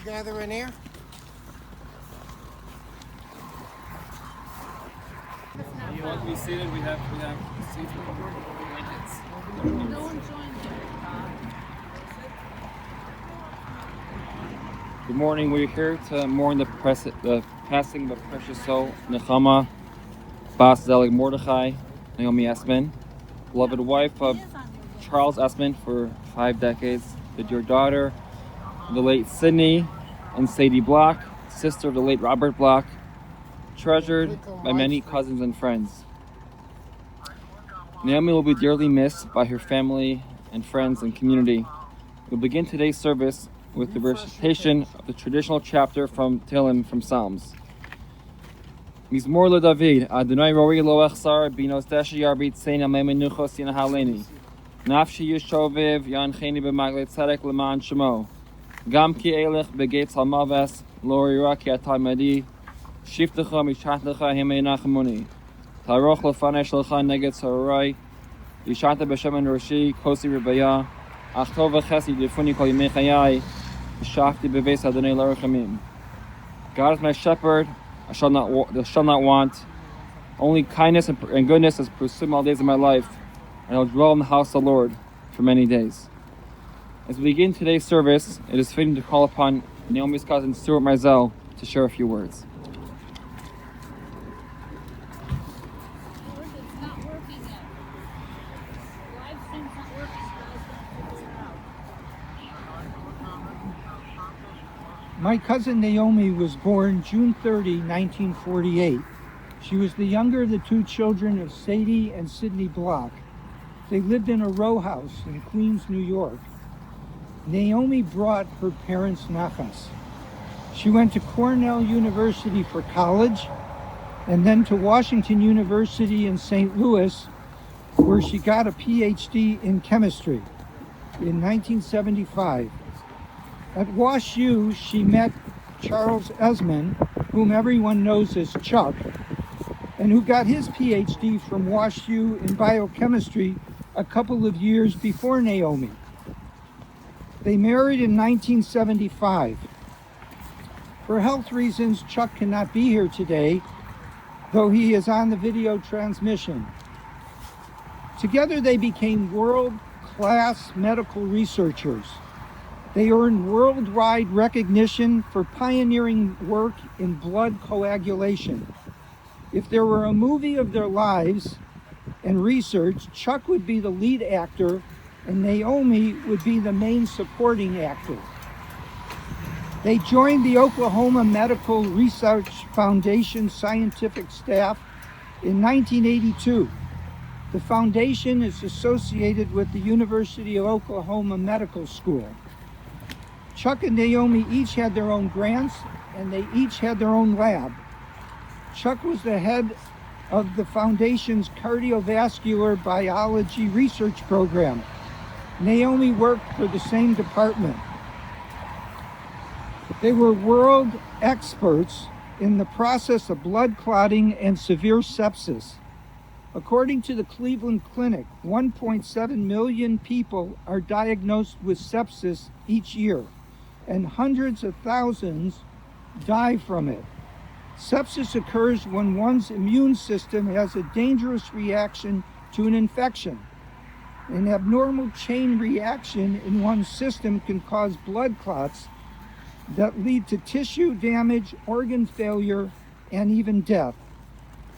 gather in here? You want to be seated? We have seats with blankets. No one joined you. Good morning. We're here to mourn the passing of a precious soul, Nechama Bas Zelig Mordechai, Naomi Esmon, beloved wife of Charles Esmon for 5 decades, the dear daughter of the late Sidney and Sadie Block, sister of the late Robert Block, treasured by many cousins and friends. Naomi will be dearly missed by her family and friends and community. We'll begin today's service with the recitation of the traditional chapter from Tehillim from Psalms. Mizmor LeDavid, Adonai Roi Lo Echsar, Binos Desha Yarbit Tzein Amei Menuchos Yinahaleni. Nafshi Yishoviv, Yancheni B'Maglet Tzedek L'man Shemo. Gam Ki Elech B'Gates HaMaves, Lo Yira Ki Atai Madi. Shiftecha Mishat Lecha Himei Nachamuni. Taroch Lefanesh Lecha Neged Sarai. Yishata B'Shem En Roshi, Kosi Rebaya. Achtov V'Ches Yidifuni Kol Yimei Chayai. Shafti B'Veis Adonai L'Rechamim. God is my shepherd, I shall not want. Only kindness and goodness has pursued all days of my life, and I will dwell in the house of the Lord for many days. As we begin today's service, it is fitting to call upon Naomi's cousin Stuart Mizell to share a few words. It's not working yet. Live stream's not working, so I was going to figure it out. My cousin Naomi was born June 30, 1948. She was the younger of the 2 children of Sadie and Sidney Block. They lived in a row house in Queens, New York. Naomi brought her parents nachas. She went to Cornell University for college and then to Washington University in St. Louis, where she got a PhD in chemistry in 1975. At Wash U, she met Charles Esmon, whom everyone knows as Chuck, and who got his PhD from Wash U in biochemistry a couple of years before Naomi. They married in 1975. For health reasons, Chuck cannot be here today, though he is on the video transmission. Together they became world-class medical researchers. They earned worldwide recognition for pioneering work in blood coagulation. If there were a movie of their lives and research, Chuck would be the lead actor and Naomi would be the main supporting actor. They joined the Oklahoma Medical Research Foundation scientific staff in 1982. The foundation is associated with the University of Oklahoma Medical School. Chuck and Naomi each had their own grants, and they each had their own lab. Chuck was the head of the foundation's cardiovascular biology research program. Naomi worked for the same department. They were world experts in the process of blood clotting and severe sepsis. According to the Cleveland Clinic, 1.7 million people are diagnosed with sepsis each year, and hundreds of thousands die from it. Sepsis occurs when one's immune system has a dangerous reaction to an infection. An abnormal chain reaction in one's system can cause blood clots that lead to tissue damage, organ failure, and even death.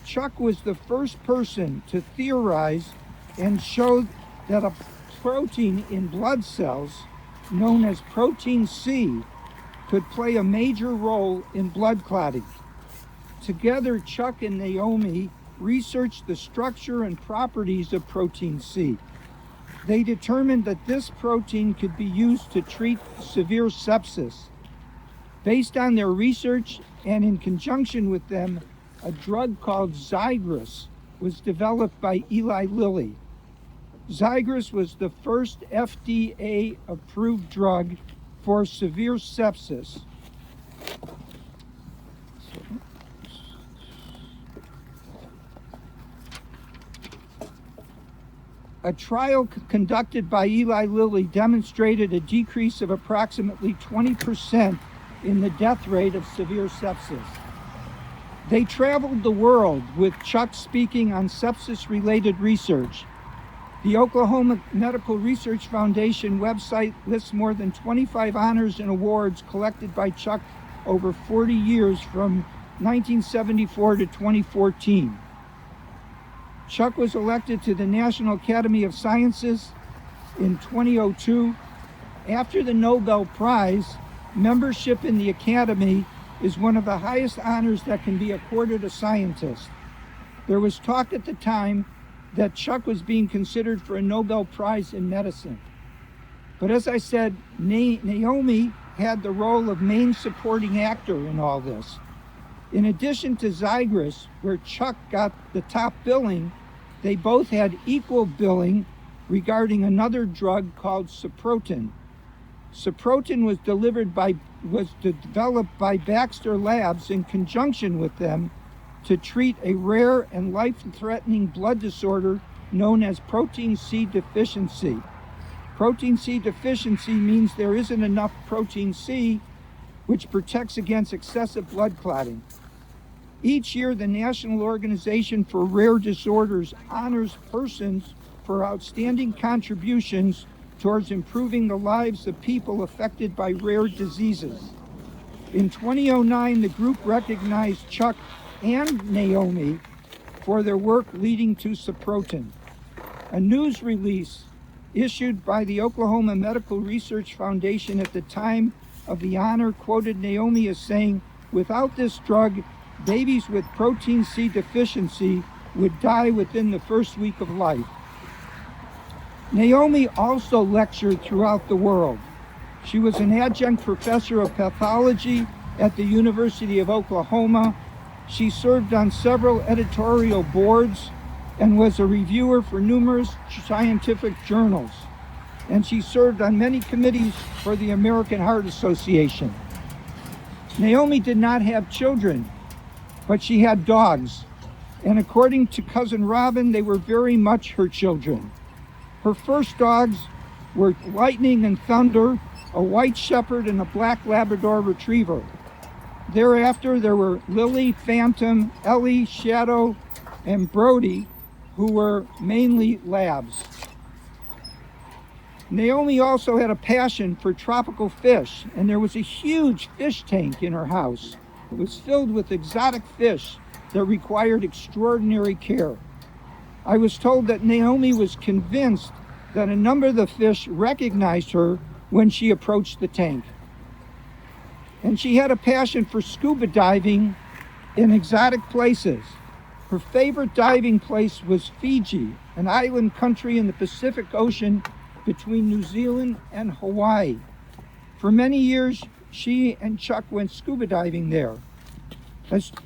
Chuck was the first person to theorize and show that a protein in blood cells, known as protein C, could play a major role in blood clotting. Together, Chuck and Naomi researched the structure and properties of protein C. They determined that this protein could be used to treat severe sepsis. Based on their research and in conjunction with them, a drug called Zygris was developed by Eli Lilly. Zygris was the first FDA-approved drug for severe sepsis. A trial conducted by Eli Lilly demonstrated a decrease of approximately 20% in the death rate of severe sepsis. They traveled the world with Chuck speaking on sepsis-related research. The Oklahoma Medical Research Foundation website lists more than 25 honors and awards collected by Chuck over 40 years from 1974 to 2014. Chuck was elected to the National Academy of Sciences in 2002. After the Nobel Prize, membership in the Academy is one of the highest honors that can be accorded a scientist. There was talk at the time that Chuck was being considered for a Nobel Prize in medicine. But as I said, Naomi had the role of main supporting actor in all this. In addition to Zygris, where Chuck got the top billing, they both had equal billing regarding another drug called Soprotin. Soprotin was developed by Baxter Labs in conjunction with them to treat a rare and life-threatening blood disorder known as protein C deficiency. Protein C deficiency means there isn't enough protein C, which protects against excessive blood clotting. Each year, the National Organization for Rare Disorders honors persons for outstanding contributions towards improving the lives of people affected by rare diseases. In 2009, the group recognized Chuck and Naomi for their work leading to Soprotin. A news release issued by the Oklahoma Medical Research Foundation at the time of the honor quoted Naomi as saying, "Without this drug, babies with protein C deficiency would die within the first week of life." Naomi also lectured throughout the world. She was an adjunct professor of pathology at the University of Oklahoma. She served on several editorial boards and was a reviewer for numerous scientific journals. And she served on many committees for the American Heart Association. Naomi did not have children, but she had dogs. And according to Cousin Robin, they were very much her children. Her first dogs were Lightning and Thunder, a white shepherd and a black Labrador retriever. Thereafter, there were Lily, Phantom, Ellie, Shadow, and Brody, who were mainly labs. Naomi also had a passion for tropical fish, and there was a huge fish tank in her house. It was filled with exotic fish that required extraordinary care. I was told that Naomi was convinced that a number of the fish recognized her when she approached the tank. And she had a passion for scuba diving in exotic places. Her favorite diving place was Fiji, an island country in the Pacific Ocean between New Zealand and Hawaii. For many years, she and Chuck went scuba diving there.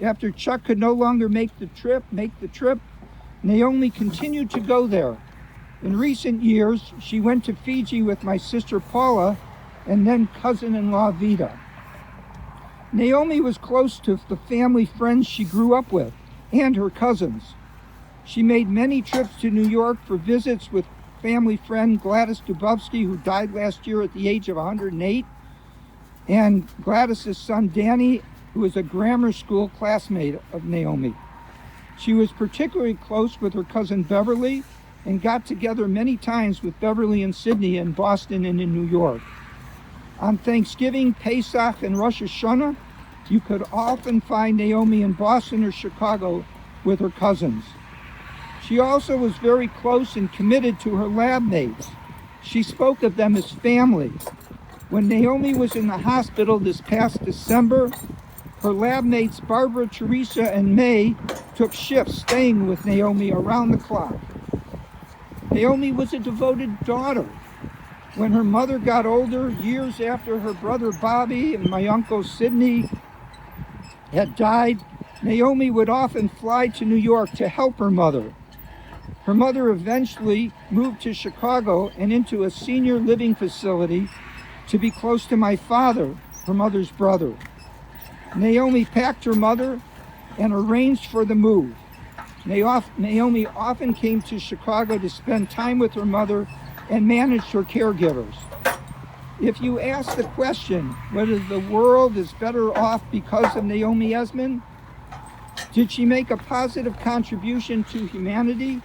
After Chuck could no longer make the trip, Naomi continued to go there. In recent years, she went to Fiji with my sister Paula and then cousin-in-law Vida. Naomi was close to the family friends she grew up with and her cousins. She made many trips to New York for visits with family friend Gladys Dubovsky, who died last year at the age of 108, and Gladys's son Danny, who was a grammar school classmate of Naomi. She was particularly close with her cousin Beverly and got together many times with Beverly and Sidney in Boston and in New York. On Thanksgiving, Pesach, and Rosh Hashanah, you could often find Naomi in Boston or Chicago with her cousins. She also was very close and committed to her lab mates. She spoke of them as family. When Naomi was in the hospital this past December, her lab mates Barbara, Teresa, and May took shifts staying with Naomi around the clock. Naomi was a devoted daughter. When her mother got older, years after her brother Bobby and my uncle Sidney had died, Naomi would often fly to New York to help her mother. Her mother eventually moved to Chicago and into a senior living facility to be close to my father, her mother's brother. Naomi packed her mother and arranged for the move. Naomi often came to Chicago to spend time with her mother and managed her caregivers. If you ask the question whether the world is better off because of Naomi Esmon, did she make a positive contribution to humanity?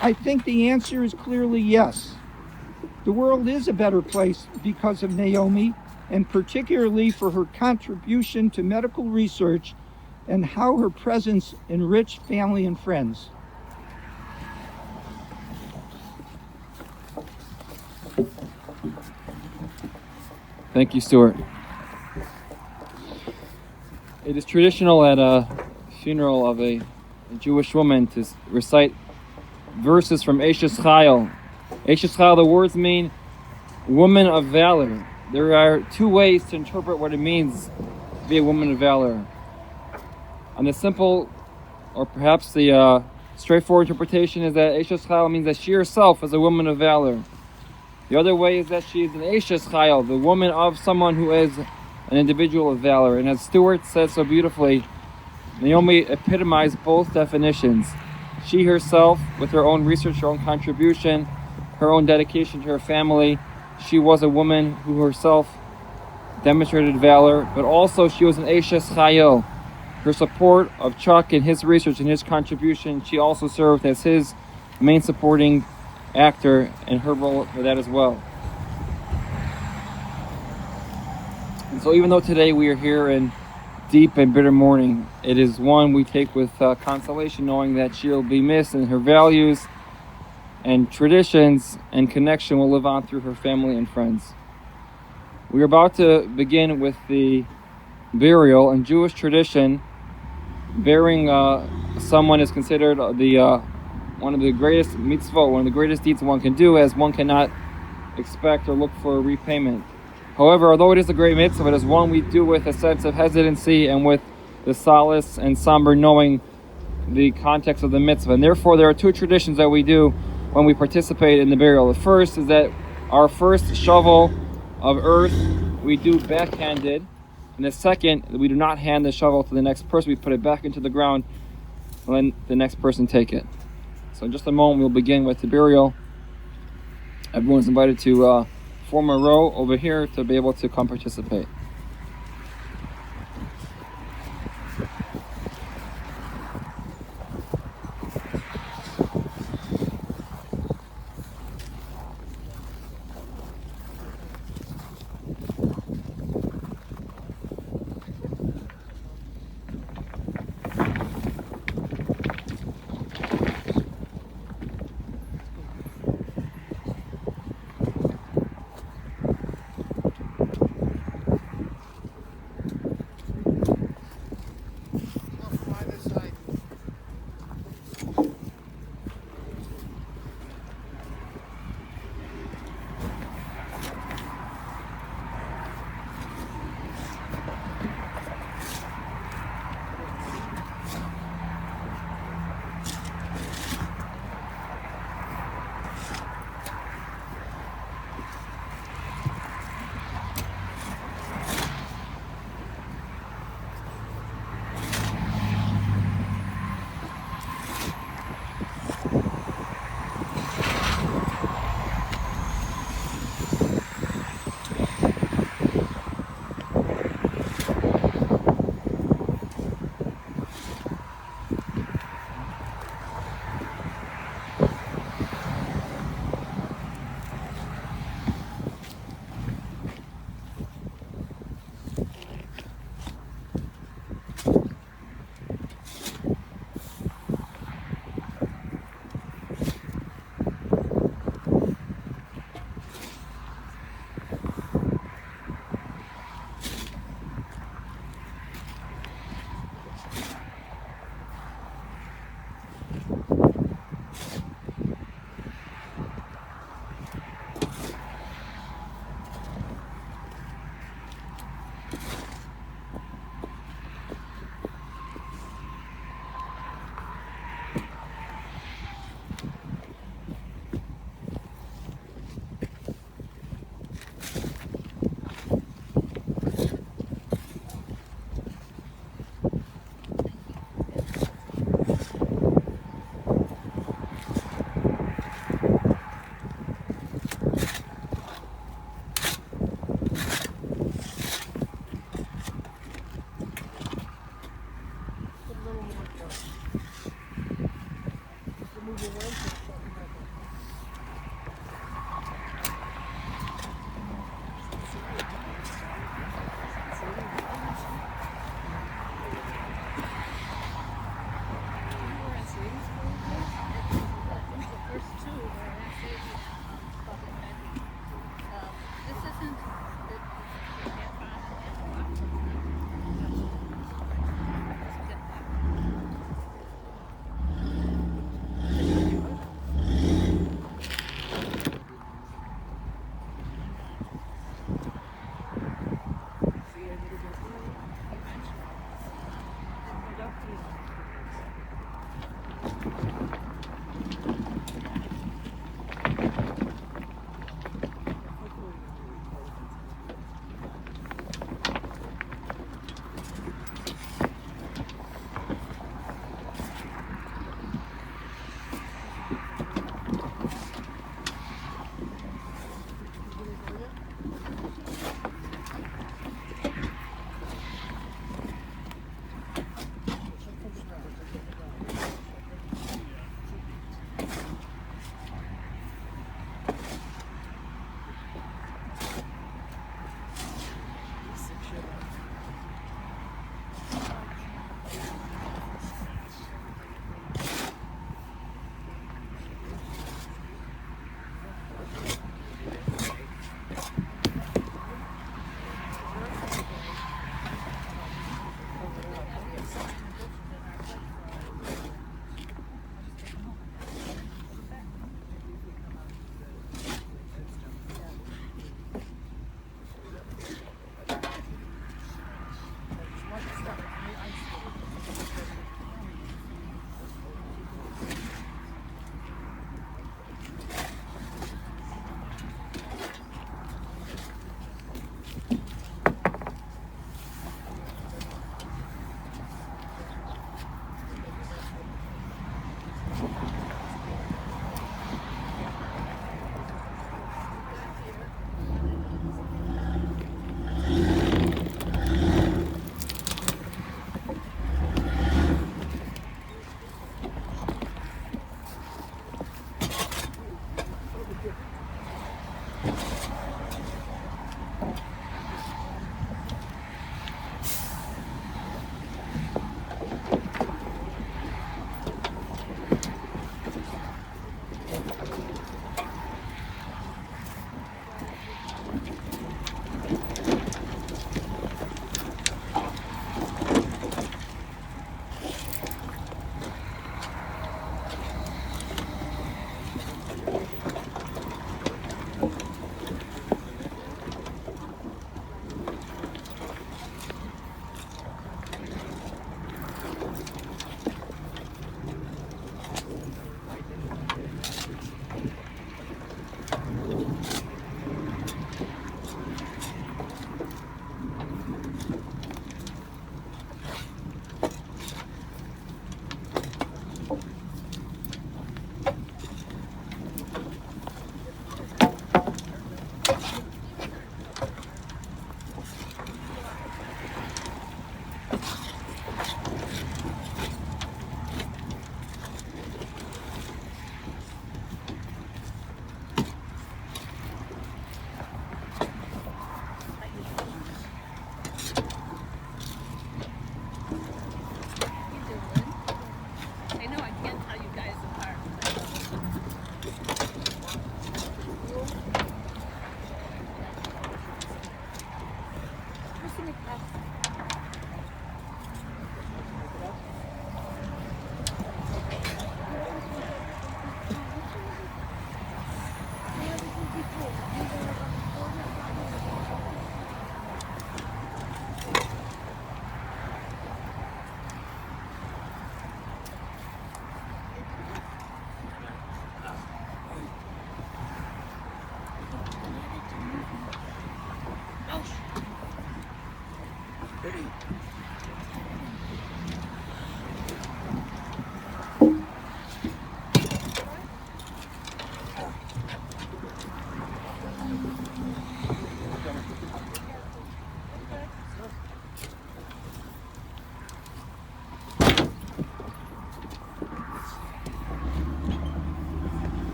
I think the answer is clearly yes. The world is a better place because of Naomi, and particularly for her contribution to medical research and how her presence enriched family and friends. Thank you, Stuart. It is traditional at a funeral of a Jewish woman to recite verses from Eshes Chayil. Eshes Chayil, the words mean woman of valor. There are two ways to interpret what it means to be a woman of valor. And the simple, or perhaps the straightforward interpretation is that Eshes Chayil means that she herself is a woman of valor. The other way is that she is an Eshes Chayil, the woman of someone who is an individual of valor. And as Stuart said so beautifully, Naomi epitomized both definitions. She herself, with her own research, her own contribution, her own dedication to her family, she was a woman who herself demonstrated valor, but also she was an Eshes Chayil. Her support of Chuck and his research and his contribution, she also served as his main supporting actor in her role for that as well. And so even though today we are here in deep and bitter mourning, it is one we take with consolation, knowing that she'll be missed and her values and traditions and connection will live on through her family and friends. We are about to begin with the burial. In Jewish tradition, burying someone is considered one of the greatest mitzvot, one of the greatest deeds one can do, as one cannot expect or look for repayment. However, although it is a great mitzvah, it is one we do with a sense of hesitancy and with the solace and somber knowing the context of the mitzvah. And therefore, there are two traditions that we do when we participate in the burial. The first is that our first shovel of earth we do backhanded, and the second, we do not hand the shovel to the next person. We put it back into the ground and let the next person take it. So in just a moment, we'll begin with the burial. Everyone's invited to form a row over here to be able to come participate.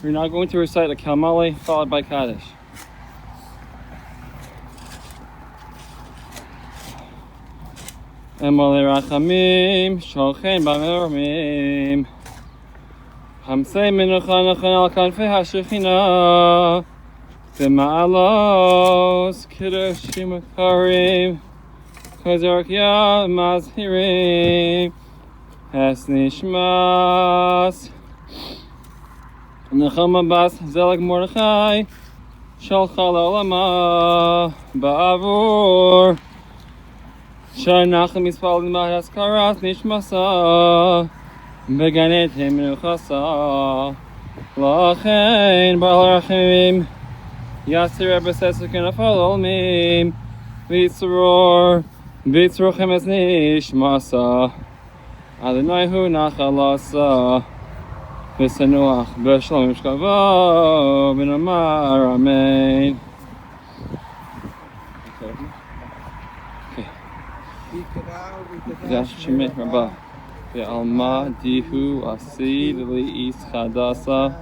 We're now going to recite a Kalmali followed by Kaddish. Emole Rachamim, Sholchen Bamormim, Hamsei Menucha Nachan Al Kanfei HaShechina, B'ma'alos Kiddushim Karim, Kozorkia Mazhirim, Es Nishmas, Nechama Bas Zelag Mordechai, Shalcha L'Olama, Ba'avur, Shanachim Yispalim B'Hadas Karas Nishmasa, Beganet Menuchasa, Lachein Ba'al Rachim, Yasir Ebesesukin Afal Olmim, Vitzror, Vitzrochem Es Nishmasa, Adonai Hu Nachalasa, V'sanuach b'shalom v'shkava v'namar amen. Okay. V'dash shemeh rabba v'alma dihu asid li'is chadasa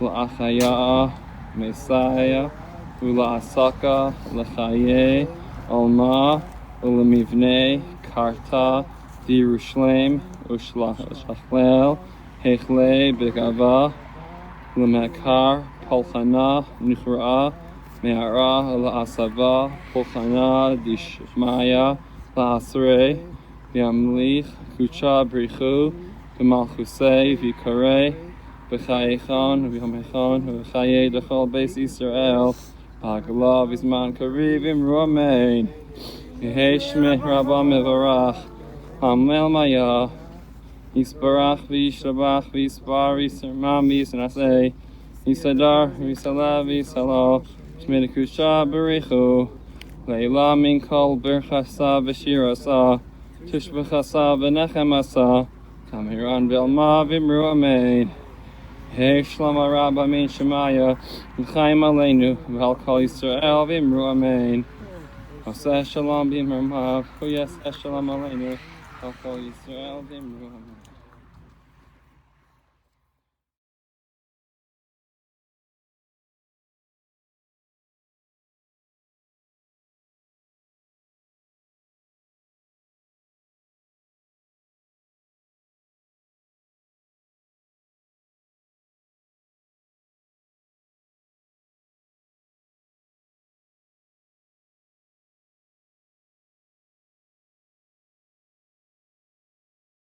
l'achaya mesaya v'la'asaka l'chaye alma v'lemivnei karta d'Yerushalem u'shlachlel Hechle Begava Lemekar Polchana Nuchra Me'ara La'asava Polchana Dishmaya La'asre V'amlich Kucha Brichu V'malchusei V'karei B'chayechon V'hamechon V'chaye D'chol Beis Yisrael B'hagala V'zman Karivim Ruamein V'hei Shmeh Rabba Mevarach Hamel Maya Yisbarach v'yishabach v'yispar v'yisarmam v'yisnasei Yisadar v'yisalav v'yisalo Shmei Kusha b'richu Leila min kol berchasa v'shirasa Tishbachasa v'nechemasa Tamiran v'elma v'imru amein Hey Shlama Rabba min Shemaya V'chaim aleinu v'al kol Yisrael v'imru amein Oseh shalom v'imru amav Huyes shalom aleinu v'al kol Yisrael v'imru amein.